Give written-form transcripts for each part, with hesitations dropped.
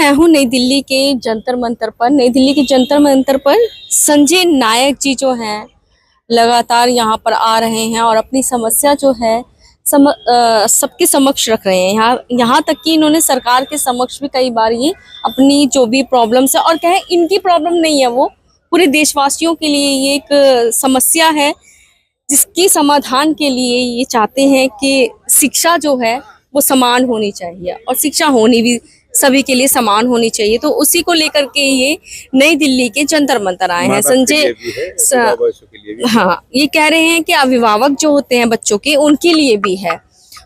मैं हूँ नई दिल्ली के जंतर मंतर पर। नई दिल्ली के जंतर मंतर पर संजय नायक जी जो हैं लगातार यहाँ पर आ रहे हैं और अपनी समस्या जो है सबके समक्ष रख रहे हैं। यहाँ तक कि इन्होंने सरकार के समक्ष भी कई बार ये अपनी जो भी प्रॉब्लम्स है, और कहें इनकी प्रॉब्लम नहीं है, वो पूरे देशवासियों के लिए ये एक समस्या है जिसकी समाधान के लिए ये चाहते हैं कि शिक्षा जो है वो समान होनी चाहिए और शिक्षा होनी भी सभी के लिए समान होनी चाहिए। तो उसी को लेकर के ये नई दिल्ली के जंतर मंतर आए हैं। संजय हाँ, ये कह रहे हैं कि अभिभावक जो होते हैं बच्चों के, उनके लिए भी है।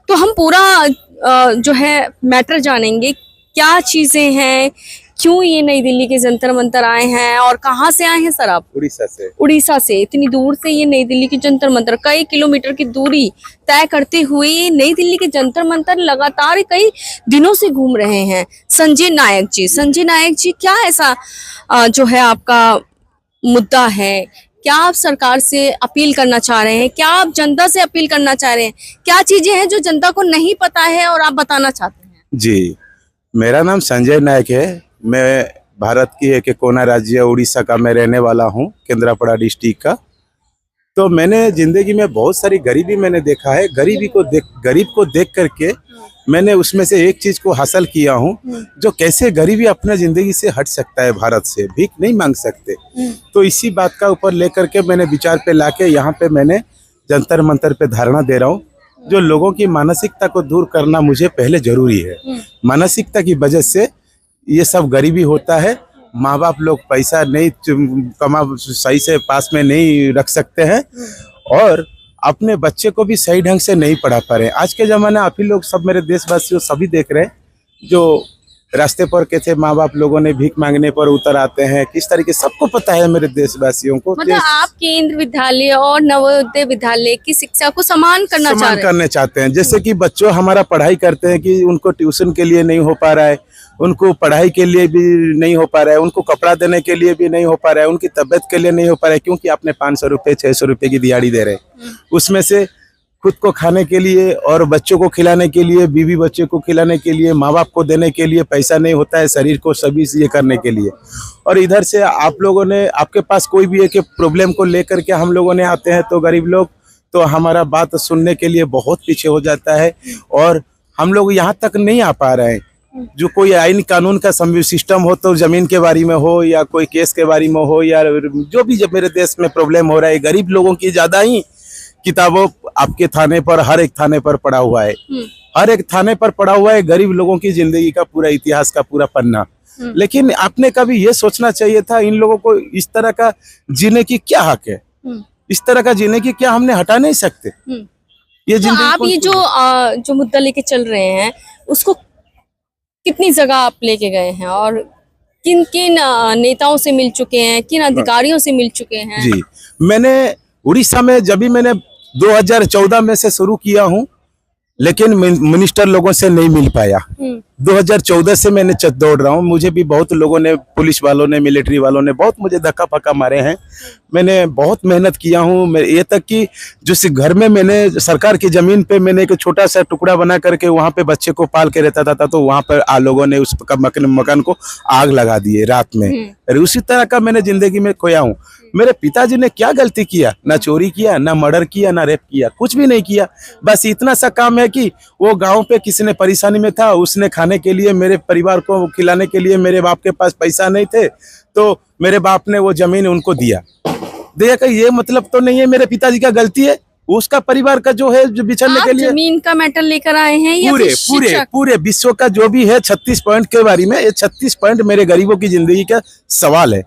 तो हम पूरा जो है मैटर जानेंगे, क्या चीजें हैं, क्यों ये नई दिल्ली के जंतर मंतर आए हैं और कहाँ से आए हैं सर आप? उड़ीसा से। उड़ीसा से इतनी दूर से ये नई दिल्ली के जंतर मंतर, कई किलोमीटर की दूरी तय करते हुए ये नई दिल्ली के जंतर मंतर लगातार कई दिनों से घूम रहे हैं। संजय नायक जी, क्या ऐसा जो है आपका मुद्दा है? क्या आप सरकार से अपील करना चाह रहे हैं? क्या आप जनता से अपील करना चाह रहे हैं? क्या चीजें हैं जो जनता को नहीं पता है और आप बताना चाहते हैं? जी, मेरा नाम संजय नायक है। मैं भारत की एक कोना राज्य उड़ीसा का मैं रहने वाला हूँ, केंद्रापड़ा डिस्ट्रिक्ट का। तो मैंने जिंदगी में बहुत सारी गरीबी मैंने देखा है। गरीब को देख करके मैंने उसमें से एक चीज को हासिल किया हूँ, जो कैसे गरीबी अपना जिंदगी से हट सकता है। भारत से भीख नहीं मांग सकते। तो इसी बात का ऊपर लेकर के मैंने विचार पे लाके यहाँ पे मैंने जंतर मंतर पे धारणा दे रहा हूँ। जो लोगों की मानसिकता को दूर करना मुझे पहले जरूरी है। मानसिकता की वजह से ये सब गरीबी होता है। माँ बाप लोग पैसा नहीं कमा सही से पास में नहीं रख सकते हैं और अपने बच्चे को भी सही ढंग से नहीं पढ़ा पा रहे हैं। आज के ज़माने आप ही लोग सब, मेरे देशवासियों सभी देख रहे हैं, जो रास्ते पर के थे माँ बाप लोगों ने भीख मांगने पर उतर आते हैं। किस तरीके, सबको पता है मेरे देशवासियों को। मतलब आप केंद्र विद्यालय और नवोदय विद्यालय की शिक्षा को समान करना चाहते हैं। जैसे कि बच्चों हमारा पढ़ाई करते हैं कि उनको ट्यूशन के लिए नहीं हो पा रहा है, उनको पढ़ाई के लिए भी नहीं हो पा रहा है, उनको कपड़ा देने के लिए भी नहीं हो पा रहा है, उनकी तबीयत के लिए नहीं हो पा रहा है, क्योंकि आपने 500 रुपये 600 रुपये की दिहाड़ी दे रहे हैं। उसमें से खुद को खाने के लिए और बच्चों को खिलाने के लिए, बीवी बच्चे को खिलाने के लिए, माँ बाप को देने के लिए पैसा नहीं होता है, शरीर को सभी ये करने के लिए। और इधर से आप लोगों ने, आपके पास कोई भी एक प्रॉब्लम को लेकर के हम लोगों ने आते हैं तो गरीब लोग तो हमारा बात सुनने के लिए बहुत पीछे हो जाता है और हम लोग यहाँ तक नहीं आ पा रहे हैं। जो कोई आईन कानून का सिस्टम हो, तो जमीन के बारे में हो या कोई केस के बारे में हो, या जो भी जब मेरे देश में प्रॉब्लम हो रहा है, गरीब लोगों की ज्यादा ही किताबों आपके थाने पर, हर एक थाने पर पड़ा हुआ है। हर एक थाने पर पड़ा हुआ है गरीब लोगों की जिंदगी का पूरा इतिहास का पूरा पन्ना। लेकिन आपने कभी ये सोचना चाहिए था, इन लोगों को इस तरह का जीने की क्या हक है? इस तरह का जीने की क्या हमने हटा नहीं सकते? ये तो आप ये जो मुद्दा लेके चल रहे हैं, उसको कितनी जगह आप लेके गए हैं और किन किन नेताओं से मिल चुके हैं, किन अधिकारियों से मिल चुके हैं? जी, मैंने उड़ीसा में जब भी मैंने 2014 में से शुरू किया हूँ, लेकिन मिनिस्टर लोगों से नहीं मिल पाया। 2014 से मैंने दौड़ रहा हूँ। मुझे भी बहुत लोगों ने, पुलिस वालों ने, मिलिट्री वालों ने बहुत मुझे धक्का फक्का मारे हैं। मैंने बहुत मेहनत किया हूँ। ये तक कि जिस घर में मैंने सरकार की जमीन पे मैंने एक छोटा सा टुकड़ा बना करके वहाँ पे बच्चे को पाल के रहता था, तो वहाँ पर लोगों ने उस मकान को आग लगा दिए रात में। अरे उसी तरह का मैंने जिंदगी में खोया हूँ। मेरे पिताजी ने क्या गलती किया? ना चोरी किया, ना मर्डर किया, ना रेप किया, कुछ भी नहीं किया। बस इतना सा काम है कि वो गांव पे किसी ने परेशानी में था, उसने खाने के लिए, मेरे परिवार को खिलाने के लिए, मेरे बाप के पास पैसा नहीं थे, तो मेरे बाप ने वो जमीन उनको दिया। ये मतलब तो नहीं है मेरे पिताजी का गलती है, उसका परिवार का जो है जो बिछड़ने के लिए जमीन का मैटर लेकर आए हैं या पूरे विश्व का जो भी है 36 पॉइंट के बारे में। ये 36 पॉइंट मेरे गरीबों की जिंदगी का सवाल है।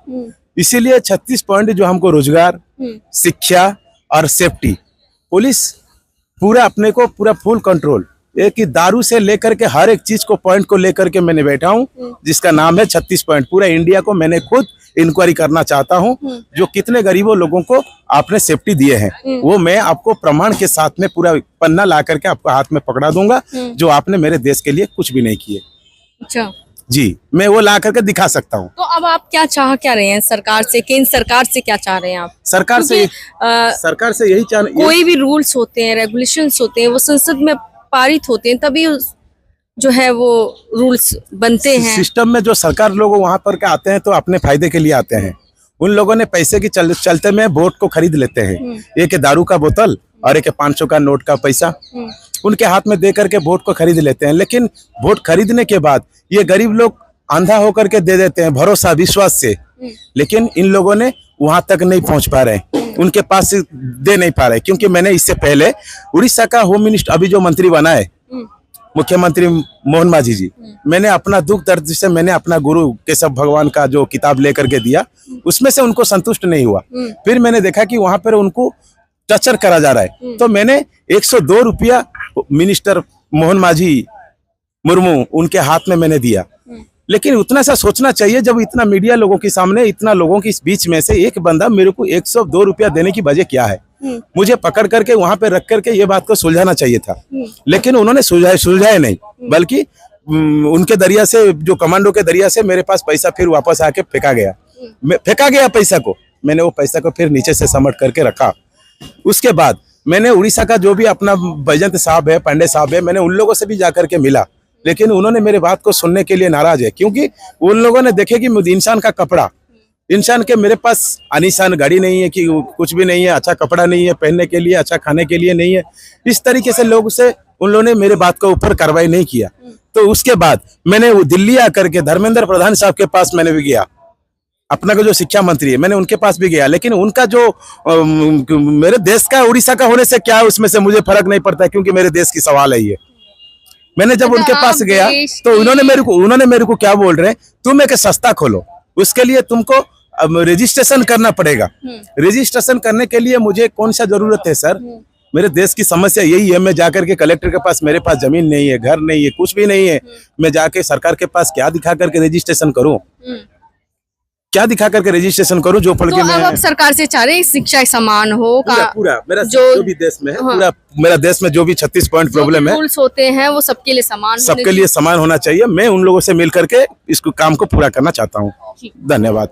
इसीलिए 36 पॉइंट जो हमको रोजगार, शिक्षा और सेफ्टी, पुलिस, पूरा अपने को पूरा फुल कंट्रोल, एक ही दारू से लेकर के हर एक चीज को पॉइंट को लेकर के मैंने बैठा हूँ, जिसका नाम है 36 पॉइंट। पूरा इंडिया को मैंने खुद इंक्वायरी करना चाहता हूँ, जो कितने गरीबों लोगों को आपने सेफ्टी दिए हैं, वो मैं आपको प्रमाण के साथ में पूरा पन्ना ला करके आपको हाथ में पकड़ा दूंगा, जो आपने मेरे देश के लिए कुछ भी नहीं किए। अच्छा जी, मैं वो ला करके दिखा सकता हूँ। तो अब आप क्या रहे हैं सरकार से, केंद्र सरकार से क्या चाह रहे हैं आप? सरकार से यही चाह, कोई भी रूल्स होते हैं, रेगुलेशंस होते हैं, वो संसद में पारित होते हैं, तभी जो है वो रूल्स बनते हैं। सिस्टम में जो सरकार लोग वहां पर के आते हैं तो अपने फायदे के लिए आते हैं। उन लोगों ने पैसे की चलते में वोट को खरीद लेते हैं। एक है दारू का बोतल और एक है 500 का नोट का पैसा उनके हाथ में दे करके वोट को खरीद लेते हैं। लेकिन वोट खरीदने के बाद ये गरीब लोग अंधा होकर के दे देते हैं भरोसा विश्वास से, लेकिन इन लोगों ने वहां तक नहीं पहुंच पा रहे, उनके पास दे नहीं पा रहे। क्योंकि मैंने इससे पहले उड़ीसा का होम मिनिस्टर अभी जो मंत्री बना है मुख्यमंत्री मोहन मांझी जी, मैंने अपना दुख दर्द से मैंने अपना गुरु केशव भगवान का जो किताब लेकर के दिया, उसमें से उनको संतुष्ट नहीं हुआ। फिर मैंने देखा कि वहां पर उनको टर्चर करा जा रहा है, तो मैंने 102 रुपया मिनिस्टर मोहन मांझी मुर्मू उनके हाथ में मैंने दिया। लेकिन उतना सा सोचना चाहिए, जब इतना मीडिया लोगों के सामने इतना लोगों के बीच में से एक बंदा मेरे को 102 रुपया देने की वजह क्या है, मुझे पकड़ करके वहां पे रख करके ये बात को सुलझाना चाहिए था। लेकिन उन्होंने सुलझाया नहीं, बल्कि उनके दरिया से जो कमांडो के दरिया से मेरे पास पैसा फिर वापस आके फेंका गया पैसा को। मैंने वो पैसा को फिर नीचे से समेट करके रखा। उसके बाद मैंने उड़ीसा का जो भी अपना बैजंत साहब है, पांडे साहब है, मैंने उन लोगों से भी जाकर के मिला, लेकिन उन्होंने मेरे बात को सुनने के लिए नाराज है। क्योंकि उन लोगों ने देखे कि इंसान का कपड़ा, इंसान के मेरे पास आलीशान गाड़ी नहीं है, कि कुछ भी नहीं है, अच्छा कपड़ा नहीं है पहनने के लिए, अच्छा खाने के लिए नहीं है, इस तरीके से लोग से उन लोगों ने मेरे बात के ऊपर कार्रवाई नहीं किया। तो उसके बाद मैंने दिल्ली आकर के धर्मेंद्र प्रधान साहब के पास मैंने भी गया, अपना का जो शिक्षा मंत्री है मैंने उनके पास भी गया। लेकिन उनका जो मेरे देश का उड़ीसा का होने से क्या है उसमें से मुझे फर्क नहीं पड़ता, क्योंकि मेरे देश की सवाल है ये। मैंने जब उनके पास गया तो उन्होंने मेरे को क्या बोल रहे हैं, तुम एक संस्था खोलो, उसके लिए तुमको रजिस्ट्रेशन करना पड़ेगा। रजिस्ट्रेशन करने के लिए मुझे कौन सा जरूरत है सर, मेरे देश की समस्या यही है। मैं जाकर के कलेक्टर के पास, मेरे पास जमीन नहीं है, घर नहीं है, कुछ भी नहीं है, मैं जाके सरकार के पास क्या दिखा करके रजिस्ट्रेशन करूं, क्या दिखा करके रजिस्ट्रेशन करूं जो फल तो के मैं अब सरकार से चाह रहे हैं शिक्षा समान हो पूरा मेरा जो भी देश में है, पूरा मेरा देश में जो भी 36 पॉइंट प्रॉब्लम है, रूल्स होते हैं वो सबके लिए समान, सबके लिए समान होना चाहिए। मैं उन लोगों से मिल करके इसको काम को पूरा करना चाहता हूँ। धन्यवाद।